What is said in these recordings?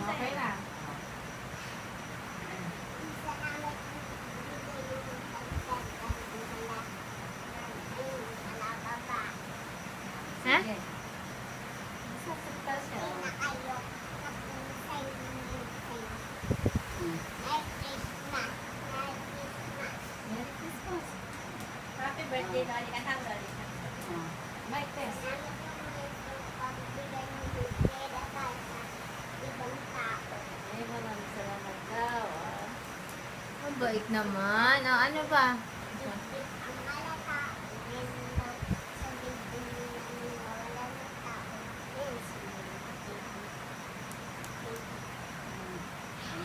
Okay na. Ha? Sige. Sasakta siya. Merry Christmas. Happy birthday, Loli. Kanta mo, Loli. Mic test. Ay, maraming salamat daw. Ang bait naman. Oh, ano ba?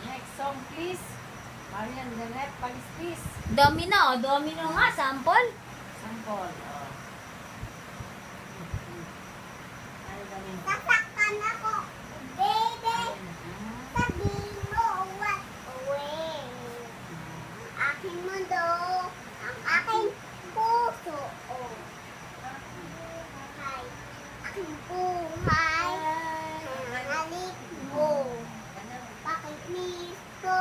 Next song, please. Marian Lenet, Palis, please. Domino. Domino nga, sample. Sample. Oh. Ay, galing. Sasaktan ako, baby. Sabihin mo, what away. Ang aking mundo, ang aking puso. Oh. Ay, aking buhay. Halik mo. Bakit misto?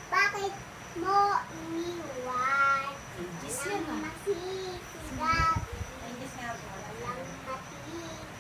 Bakit mo iniwan? Ages yan, Walang ah. masisigat. English nga po. Walang matigil.